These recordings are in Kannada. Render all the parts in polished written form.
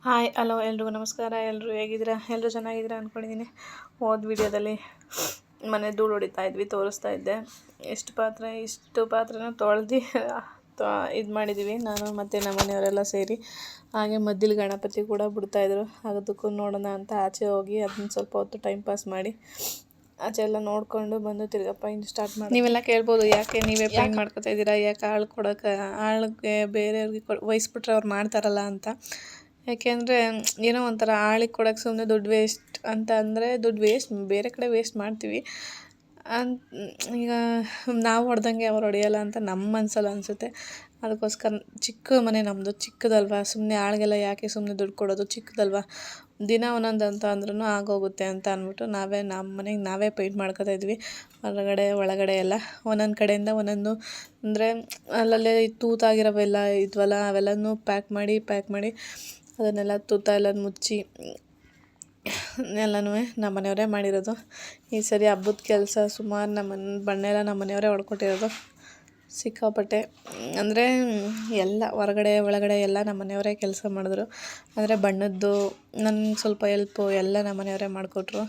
ಹಾಯ್ ಹಲೋ ಎಲ್ರಿಗೂ ನಮಸ್ಕಾರ. ಎಲ್ಲರೂ ಹೇಗಿದ್ದೀರಾ? ಎಲ್ಲರೂ ಚೆನ್ನಾಗಿದ್ದೀರಾ ಅಂದ್ಕೊಂಡಿದ್ದೀನಿ. ಹೋದ ವೀಡಿಯೋದಲ್ಲಿ ಮನೆ ಧೂಳು ಹೊಡಿತಾ ಇದ್ವಿ, ತೋರಿಸ್ತಾ ಇದ್ದೆ. ಇಷ್ಟು ಪಾತ್ರೆನೂ ತೊಳೆದು ಇದು ಮಾಡಿದ್ದೀವಿ ನಾನು ಮತ್ತು ನಮ್ಮ ಮನೆಯವರೆಲ್ಲ ಸೇರಿ. ಹಾಗೆ ಮಧ್ಯದಲ್ಲಿ ಗಣಪತಿ ಕೂಡ ಬಿಡ್ತಾಯಿದ್ರು. ಅದಕ್ಕೂ ನೋಡೋಣ ಅಂತ ಆಚೆ ಹೋಗಿ ಅದನ್ನ ಸ್ವಲ್ಪ ಹೊತ್ತು ಟೈಮ್ ಪಾಸ್ ಮಾಡಿ ಆಚೆ ಎಲ್ಲ ನೋಡಿಕೊಂಡು ಬಂದು ತಿರ್ಗಾ ಪೈಂಟ್ ಸ್ಟಾರ್ಟ್ ಮಾಡಿ. ನೀವೆಲ್ಲ ಕೇಳ್ಬೋದು, ಯಾಕೆ ನೀವೇ ಪೈಂಟ್ ಮಾಡ್ಕೊತಾ ಇದ್ದೀರಾ, ಯಾಕೆ ಆಳಿಗೆ ಬೇರೆಯವ್ರಿಗೆ ವಹಿಸ್ಬಿಟ್ರೆ ಅವ್ರು ಮಾಡ್ತಾರಲ್ಲ ಅಂತ. ಯಾಕೆಂದರೆ ಏನೋ ಒಂಥರ ಆಳಿಗೆ ಕೊಡೋಕ್ಕೆ ಸುಮ್ಮನೆ ದುಡ್ಡು ವೇಸ್ಟ್ ಅಂತ ಅಂದರೆ ದುಡ್ಡು ವೇಸ್ಟ್ ಬೇರೆ ಕಡೆ ವೇಸ್ಟ್ ಮಾಡ್ತೀವಿ ಈಗ ನಾವು ಹೊಡೆದಂಗೆ ಅವ್ರು ಹೊಡೆಯಲ್ಲ ಅಂತ ನಮ್ಮ ಮನಸ್ಸಲ್ಲಿ ಅನಿಸುತ್ತೆ. ಅದಕ್ಕೋಸ್ಕರ ಚಿಕ್ಕ ಮನೆ ನಮ್ಮದು, ಚಿಕ್ಕದಲ್ವ, ಸುಮ್ಮನೆ ಆಳಿಗೆಲ್ಲ ಯಾಕೆ ಸುಮ್ಮನೆ ದುಡ್ಡು ಕೊಡೋದು, ಚಿಕ್ಕದಲ್ವ, ದಿನ ಒಂದೊಂದು ಅಂತ ಅಂದ್ರೂ ಆಗೋಗುತ್ತೆ ಅಂತ ಅಂದ್ಬಿಟ್ಟು ನಮ್ಮ ಮನೆಗೆ ನಾವೇ ಪೇಂಟ್ ಮಾಡ್ಕೊತಾ ಇದ್ವಿ. ಹೊರಗಡೆ ಒಳಗಡೆ ಎಲ್ಲ ಒಂದೊಂದು ಕಡೆಯಿಂದ ಒಂದೊಂದು ಅಂದರೆ ಅಲ್ಲಲ್ಲೇ ತೂತಾಗಿರೋವೆಲ್ಲ ಇದ್ವಲ್ಲ, ಅವೆಲ್ಲನೂ ಪ್ಯಾಕ್ ಮಾಡಿ ಅದನ್ನೆಲ್ಲ ತೂತ ಎಲ್ಲ ಮುಚ್ಚಿ ಎಲ್ಲನೂ ನಮ್ಮ ಮನೆಯವರೇ ಮಾಡಿರೋದು. ಈ ಸರಿ ಹಬ್ಬದ ಕೆಲಸ ಸುಮಾರು ಬಣ್ಣ ಎಲ್ಲ ನಮ್ಮ ಮನೆಯವರೇ ಹೊಡ್ಕೊಟ್ಟಿರೋದು ಸಿಕ್ಕಾಪಟ್ಟೆ. ಅಂದರೆ ಎಲ್ಲ ಹೊರಗಡೆ ಒಳಗಡೆ ಎಲ್ಲ ನಮ್ಮ ಮನೆಯವರೇ ಕೆಲಸ ಮಾಡಿದ್ರು. ಅಂದರೆ ಬಣ್ಣದ್ದು ನನಗೆ ಸ್ವಲ್ಪ ಹೆಲ್ಪು ಎಲ್ಲ ನಮ್ಮ ಮನೆಯವರೇ ಮಾಡಿಕೊಟ್ರು.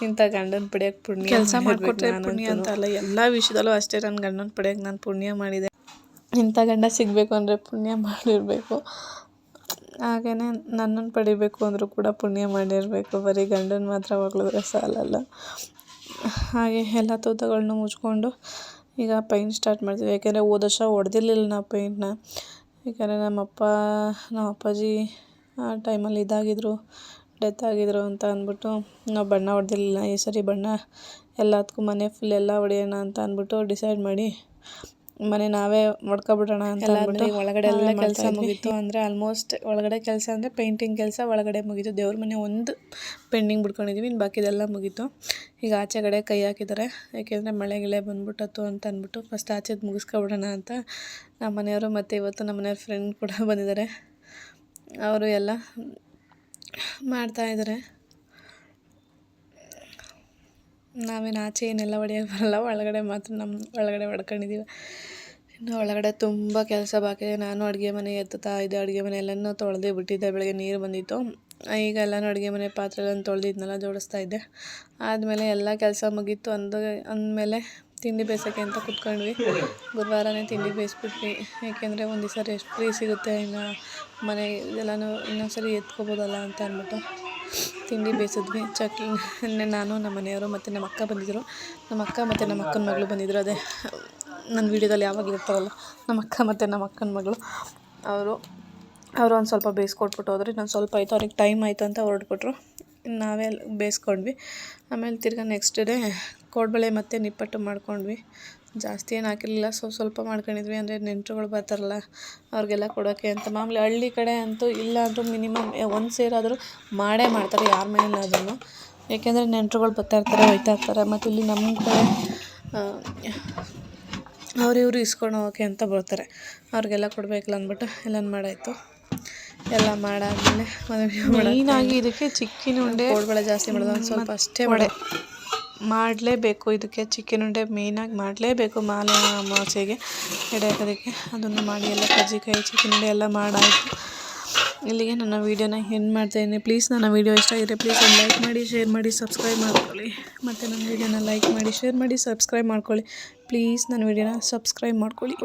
ಇಂಥ ಗಂಡನ ಪಡೆಯೋಕ್ಕೆ ಪುಣ್ಯ ಕೆಲಸ ಮಾಡಿಕೊಟ್ರೆ ಪುಣ್ಯ ಅಂತ ಅಲ್ಲ, ಎಲ್ಲ ವಿಷಯದಲ್ಲೂ ಅಷ್ಟೇ. ನನ್ನ ಗಂಡನ ಪಡೆಯೋಕ್ಕೆ ನಾನು ಪುಣ್ಯ ಮಾಡಿದೆ. ಇಂಥ ಗಂಡ ಸಿಗಬೇಕು ಅಂದರೆ ಪುಣ್ಯ ಮಾಡಿರಬೇಕು. ಹಾಗೆಯೇ ನನ್ನನ್ನು ಪಡಿಬೇಕು ಅಂದರೂ ಕೂಡ ಪುಣ್ಯ ಮಾಡಿರಬೇಕು. ಬರೀ ಗಂಡನ ಮಾತ್ರ ಹೊಗಳಿದ್ರೆ ಸಾಲಲ್ಲ. ಹಾಗೆ ಎಲ್ಲ ತೂತುಗಳನ್ನೂ ಮುಚ್ಕೊಂಡು ಈಗ ಪೈಂಟ್ ಸ್ಟಾರ್ಟ್ ಮಾಡ್ತೀವಿ. ಯಾಕೆಂದರೆ ಹೋದ ವರ್ಷ ಹೊಡೆದಿರ್ಲಿಲ್ಲ ನಾವು ಪೇಂಟ್ನ. ಯಾಕೆಂದರೆ ನಮ್ಮ ಅಪ್ಪಾಜಿ ಆ ಟೈಮಲ್ಲಿ ಡೆತ್ ಆಗಿದ್ರು ಅಂತ ಅಂದ್ಬಿಟ್ಟು ನಾವು ಬಣ್ಣ ಹೊಡೆದಿರಲಿಲ್ಲ. ಈ ಸರಿ ಬಣ್ಣ ಎಲ್ಲದಕ್ಕೂ ಮನೆ ಫುಲ್ ಎಲ್ಲ ಹೊಡೆಯೋಣ ಅಂತ ಅಂದ್ಬಿಟ್ಟು ಡಿಸೈಡ್ ಮಾಡಿ ಮನೆ ನಾವೇ ಹೊಡ್ಕೊಬಿಡೋಣ ಅಂತ ಅಂದ್ಬಿಟ್ಟು ಒಳಗಡೆ ಎಲ್ಲ ಕೆಲಸ ಮುಗೀತು. ಅಂದರೆ ಆಲ್ಮೋಸ್ಟ್ ಒಳಗಡೆ ಕೆಲಸ ಅಂದರೆ ಪೇಂಟಿಂಗ್ ಕೆಲಸ ಒಳಗಡೆ ಮುಗೀತು. ದೇವ್ರ ಮನೆ ಒಂದು ಪೆಂಡಿಂಗ್ ಬಿಡ್ಕೊಂಡಿದ್ದೀವಿ, ಇನ್ನು ಬಾಕಿದೆಲ್ಲ ಮುಗೀತು. ಈಗ ಆಚೆ ಕಡೆ ಕೈ ಹಾಕಿದ್ದಾರೆ. ಯಾಕೆಂದರೆ ಮಳೆ ಬಂದ್ಬಿಟ್ಟತ್ತು ಅಂತ ಅಂದ್ಬಿಟ್ಟು ಫಸ್ಟ್ ಆಚೆದು ಮುಗಿಸ್ಕೊಬಿಡೋಣ ಅಂತ ನಮ್ಮ ಮನೆಯವರು. ಮತ್ತು ಇವತ್ತು ನಮ್ಮ ಮನೆಯವ್ರ ಫ್ರೆಂಡ್ ಕೂಡ ಬಂದಿದ್ದಾರೆ, ಅವರು ಎಲ್ಲ ಮಾಡ್ತಾಯಿದ್ದಾರೆ. ನಾವೇನು ಆಚೆ ಏನೆಲ್ಲ ಹೊಡೆಯೋಕೆ ಬರಲ್ಲ, ಒಳಗಡೆ ಮಾತ್ರ ಒಳಗಡೆ ಹೊಡ್ಕೊಂಡಿದ್ದೀವಿ. ಇನ್ನು ಒಳಗಡೆ ತುಂಬ ಕೆಲಸ ಬಾಕಿ. ನಾನು ಅಡುಗೆ ಮನೆ ಎತ್ತುತ್ತಾ ಇದ್ದೆ. ಅಡುಗೆ ಮನೆ ಎಲ್ಲನೂ ತೊಳೆದೇ ಬಿಟ್ಟಿದ್ದೆ. ಬೆಳಗ್ಗೆ ನೀರು ಬಂದಿತ್ತು. ಈಗ ಎಲ್ಲನೂ ಅಡುಗೆ ಮನೆ ಪಾತ್ರೆ ಎಲ್ಲ ತೊಳೆದಿದ್ನೆಲ್ಲ ಜೋಡಿಸ್ತಾ ಇದ್ದೆ. ಆದಮೇಲೆ ಎಲ್ಲ ಕೆಲಸ ಮುಗೀತು. ಅಂದಮೇಲೆ ತಿಂಡಿ ಬೇಯಿಸೋಕ್ಕೆ ಅಂತ ಕೂತ್ಕೊಂಡ್ವಿ. ಗುರುವಾರನೇ ತಿಂಡಿ ಬೇಯಿಸ್ಬಿಟ್ವಿ. ಏಕೆಂದರೆ ಒಂದು ದಿವಸ ರೆಸ್ಟ್ ಫ್ರೀ ಸಿಗುತ್ತೆ, ಇನ್ನು ಮನೆ ಎಲ್ಲನೂ ಇನ್ನೊಂದು ಸರಿ ಎತ್ಕೋಬೋದಲ್ಲ ಅಂತ ಅಂದ್ಬಿಟ್ಟು ತಿಂಡಿ ಬೇಯಿಸಿದ್ವಿ. ನಾನು ನಮ್ಮ ಮನೆಯವರು ಮತ್ತು ನಮ್ಮ ಅಕ್ಕ ಬಂದಿದ್ದರು. ನಮ್ಮ ಅಕ್ಕ ಮತ್ತು ನಮ್ಮ ಅಕ್ಕನ ಮಗಳು ಬಂದಿದ್ದರು. ಅದೇ ನನ್ನ ವೀಡಿಯೋದಲ್ಲಿ ಯಾವಾಗಲೂ ಇರ್ತಾರಲ್ಲ ನಮ್ಮ ಅಕ್ಕ ಮತ್ತು ನಮ್ಮ ಅಕ್ಕನ ಮಗಳು, ಅವರು ಒಂದು ಸ್ವಲ್ಪ ಬೇಯಿಸ್ಕೊಟ್ಬಿಟ್ಟು ಹೋದ್ರೆ ಇನ್ನೊಂದು ಸ್ವಲ್ಪ ಆಯಿತು. ಅವ್ರಿಗೆ ಟೈಮ್ ಆಯಿತು ಅಂತ ಹೊರಟ್ಬಿಟ್ರು. ನಾವೇ ಬೇಯಿಸ್ಕೊಂಡ್ವಿ. ಆಮೇಲೆ ತಿರ್ಗಾ ನೆಕ್ಸ್ಟ್ ಡೇ ಕೋಡ್ಬಳೆ ಮತ್ತು ನಿಪ್ಪಟ್ಟು ಮಾಡ್ಕೊಂಡ್ವಿ. ಜಾಸ್ತಿ ಏನು ಹಾಕಿರಲಿಲ್ಲ, ಸ್ವಲ್ಪ ಮಾಡ್ಕೊಂಡಿದ್ವಿ. ಅಂದರೆ ನೆಂಟರುಗಳು ಬರ್ತಾರಲ್ಲ ಅವ್ರಿಗೆಲ್ಲ ಕೊಡೋಕ್ಕೆ ಅಂತ. ಮಾಮೂಲಿ ಹಳ್ಳಿ ಕಡೆ ಅಂತೂ ಇಲ್ಲ ಅಂದರೂ ಮಿನಿಮಮ್ ಒಂದು ಸೇರಾದರೂ ಮಾಡೇ ಮಾಡ್ತಾರೆ, ಯಾರ ಮನೇಲಾದ್ರೂ. ಏಕೆಂದರೆ ನೆಂಟರುಗಳು ಬರ್ತಾಯಿರ್ತಾರೆ, ಹೋಯ್ತಾ ಇರ್ತಾರೆ. ಮತ್ತು ಇಲ್ಲಿ ನಮ್ಮ ಕಡೆ ಅವ್ರಿವ್ರು ಇಸ್ಕೊಂಡು ಹೋಗೋಕ್ಕೆ ಅಂತ ಬರ್ತಾರೆ, ಅವ್ರಿಗೆಲ್ಲ ಕೊಡಬೇಕಲ್ಲ ಅಂದ್ಬಿಟ್ಟು ಎಲ್ಲನೂ ಮಾಡಾಯಿತು. ಎಲ್ಲ ಮಾಡಾದ್ಮೇಲೆ ಮೇಯ್ನಾಗಿ ಇದಕ್ಕೆ ಚಿಕ್ಕಿನ ಉಂಡೆ ಕೋಡ್ಬಳೆ ಜಾಸ್ತಿ ಮಾಡೋದು ಒಂದು ಸ್ವಲ್ಪ ಅಷ್ಟೇ ಮಾಡಲೇಬೇಕು. ಇದಕ್ಕೆ ಚಿಕ್ಕಿನ ಉಂಡೆ ಮೇಯ್ನಾಗಿ ಮಾಡಲೇಬೇಕು. ಮಾಲೆ ಅಮಾವಾಸ್ಯೆಗೆ ಎಡೆ ಹಾಕೋದಕ್ಕೆ ಅದನ್ನು ಮಾಡಿ ಎಲ್ಲ ಕಜ್ಜಿಕಾಯಿ ಚಿಕ್ಕಿನ ಉಂಡೆ ಎಲ್ಲ ಮಾಡಾಯಿತು. ಇಲ್ಲಿಗೆ ನನ್ನ ವೀಡಿಯೋನ ಎಂಡ್ ಮಾಡ್ತಾಯಿದ್ದೀನಿ. ಪ್ಲೀಸ್ ನನ್ನ ವೀಡಿಯೋ ಇಷ್ಟ ಆಗಿದ್ರೆ ಪ್ಲೀಸ್ ಒಂದು ಲೈಕ್ ಮಾಡಿ, ಶೇರ್ ಮಾಡಿ, ಸಬ್ಸ್ಕ್ರೈಬ್ ಮಾಡ್ಕೊಳ್ಳಿ. ಮತ್ತು ನನ್ನ ವೀಡಿಯೋನ ಲೈಕ್ ಮಾಡಿ, ಶೇರ್ ಮಾಡಿ, ಸಬ್ಸ್ಕ್ರೈಬ್ ಮಾಡ್ಕೊಳ್ಳಿ. ಪ್ಲೀಸ್ ನನ್ನ ವೀಡಿಯೋನ ಸಬ್ಸ್ಕ್ರೈಬ್ ಮಾಡ್ಕೊಳ್ಳಿ.